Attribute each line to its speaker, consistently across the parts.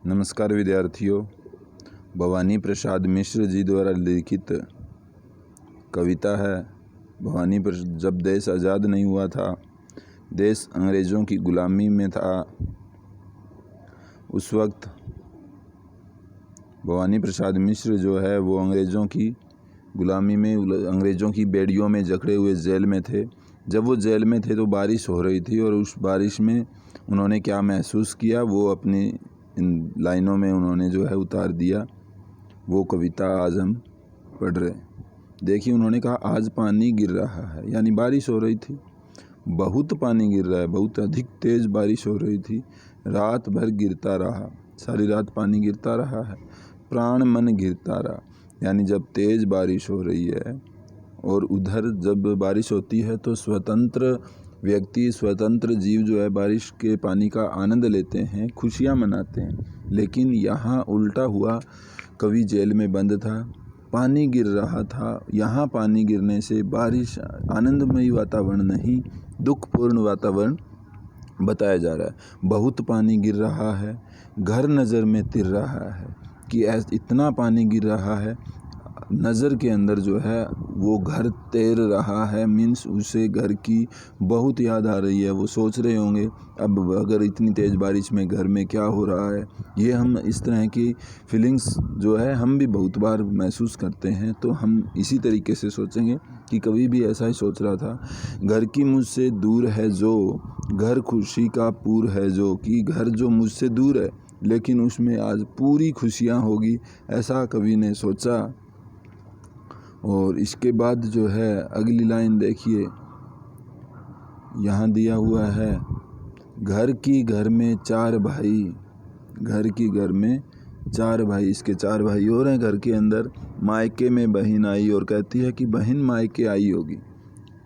Speaker 1: नमस्कार विद्यार्थियों, भवानी प्रसाद मिश्र जी द्वारा लिखित कविता है। जब देश आज़ाद नहीं हुआ था, देश अंग्रेज़ों की गुलामी में था, उस वक्त भवानी प्रसाद मिश्र जो है वो अंग्रेज़ों की गुलामी में, अंग्रेज़ों की बेड़ियों में जकड़े हुए जेल में थे। जब वो जेल में थे तो बारिश हो रही थी और उस बारिश में उन्होंने क्या महसूस किया वो अपनी इन लाइनों में उन्होंने जो है उतार दिया। वो कविता आज हम पढ़ रहे हैं। देखिए, उन्होंने कहा आज पानी गिर रहा है, यानी बारिश हो रही थी। बहुत पानी गिर रहा है, बहुत अधिक तेज़ बारिश हो रही थी। रात भर गिरता रहा, सारी रात पानी गिरता रहा है। प्राण मन गिरता रहा, यानी जब तेज़ बारिश हो रही है और उधर जब बारिश होती है तो स्वतंत्र व्यक्ति, स्वतंत्र जीव जो है बारिश के पानी का आनंद लेते हैं, खुशियाँ मनाते हैं। लेकिन यहाँ उल्टा हुआ, कवि जेल में बंद था, पानी गिर रहा था। यहाँ पानी गिरने से बारिश आनंदमयी वातावरण नहीं, दुखपूर्ण वातावरण बताया जा रहा है। बहुत पानी गिर रहा है, घर नज़र में तिर रहा है कि इतना पानी गिर रहा है, नज़र के अंदर जो है वो घर तैर रहा है। मीन्स उसे घर की बहुत याद आ रही है। वो सोच रहे होंगे अब अगर इतनी तेज़ बारिश में घर में क्या हो रहा है। ये हम इस तरह की फीलिंग्स जो है हम भी बहुत बार महसूस करते हैं। तो हम इसी तरीके से सोचेंगे कि कभी भी ऐसा ही सोच रहा था। घर की मुझसे दूर है जो, घर खुशी का पूर है जो, कि घर जो मुझसे दूर है लेकिन उसमें आज पूरी खुशियाँ होगी, ऐसा कवि ने सोचा। और इसके बाद जो है अगली लाइन देखिए, यहाँ दिया हुआ है घर की घर में चार भाई, घर की घर में चार भाई। इसके चार भाई और हैं घर के अंदर। मायके में बहन आई और कहती है कि बहन मायके आई होगी,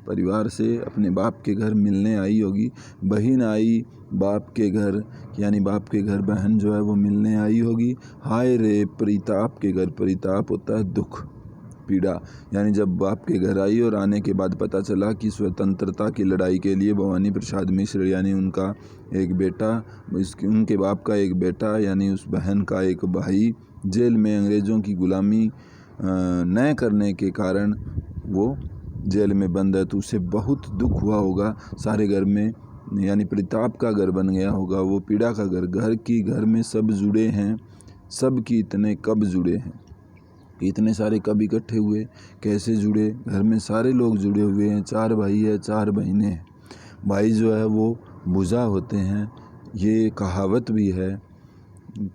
Speaker 1: परिवार से अपने बाप के घर मिलने आई होगी। बहन आई बाप के घर, यानी बाप के घर बहन जो है वो मिलने आई होगी। हाय रे परिताप के घर, परिताप होता है दुख, पीड़ा। यानी जब बाप के घर आई और आने के बाद पता चला कि स्वतंत्रता की लड़ाई के लिए भवानी प्रसाद मिश्र यानी उनका एक बेटा, उनके बाप का एक बेटा यानी उस बहन का एक भाई जेल में अंग्रेज़ों की गुलामी न करने के कारण वो जेल में बंद है, तो उसे बहुत दुख हुआ होगा। सारे घर में यानी परिताप का घर बन गया होगा वो पीड़ा का घर। घर की घर में सब जुड़े हैं, सब की इतने कब जुड़े हैं, इतने सारे कब इकट्ठे हुए, कैसे जुड़े। घर में सारे लोग जुड़े हुए हैं, चार भाई है, चार बहनें हैं। भाई जो है वो बुझा होते हैं, ये कहावत भी है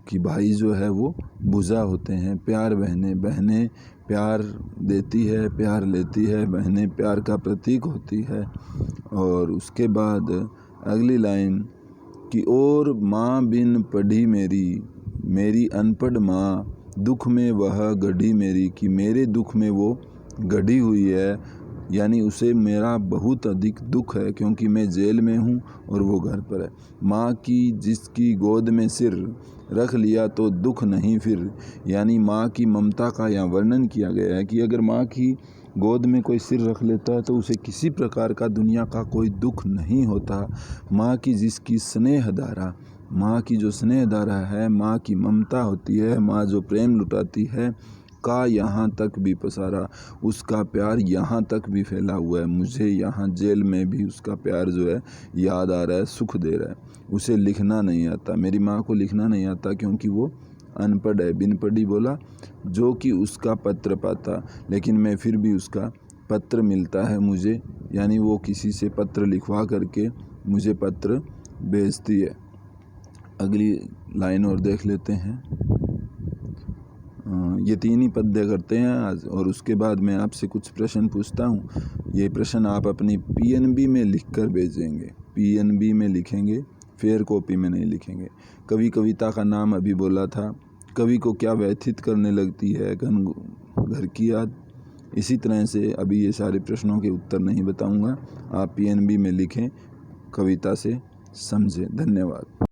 Speaker 1: कि भाई जो है वो बुझा होते हैं। प्यार बहनें, बहनें प्यार देती है, प्यार लेती है, बहनें प्यार का प्रतीक होती है। और उसके बाद अगली लाइन कि और माँ बिन पढ़ी मेरी, मेरी अनपढ़ माँ दुख में वह गढ़ी मेरी, कि मेरे दुख में वो गढ़ी हुई है, यानी उसे मेरा बहुत अधिक दुख है क्योंकि मैं जेल में हूँ और वो घर पर है। माँ की जिसकी गोद में सिर रख लिया तो दुख नहीं फिर, यानी माँ की ममता का यहाँ वर्णन किया गया है कि अगर माँ की गोद में कोई सिर रख लेता है तो उसे किसी प्रकार का दुनिया का कोई दुख नहीं होता। माँ की जिसकी स्नेह धारा, माँ की जो स्नेह धारा है, माँ की ममता होती है, माँ जो प्रेम लुटाती है, का यहाँ तक भी पसारा, उसका प्यार यहाँ तक भी फैला हुआ है। मुझे यहाँ जेल में भी उसका प्यार जो है याद आ रहा है, सुख दे रहा है। उसे लिखना नहीं आता, मेरी माँ को लिखना नहीं आता क्योंकि वो अनपढ़ है। बिन पढ़ी बोला जो कि उसका पत्र पाता, लेकिन मैं फिर भी उसका पत्र मिलता है मुझे, यानी वो किसी से पत्र लिखवा करके मुझे पत्र भेजती है। अगली लाइन और देख लेते हैं। ये तीन ही पद्य करते हैं आज, और उसके बाद मैं आपसे कुछ प्रश्न पूछता हूँ। ये प्रश्न आप अपनी PNB में लिखकर भेजेंगे। PNB में लिखेंगे, फेयर कॉपी में नहीं लिखेंगे। कवि कविता का नाम अभी बोला था। कवि को क्या व्यथित करने लगती है घर की याद। इसी तरह से अभी ये सारे प्रश्नों के उत्तर नहीं बताऊँगा, आप PNB में लिखें, कविता से समझें। धन्यवाद।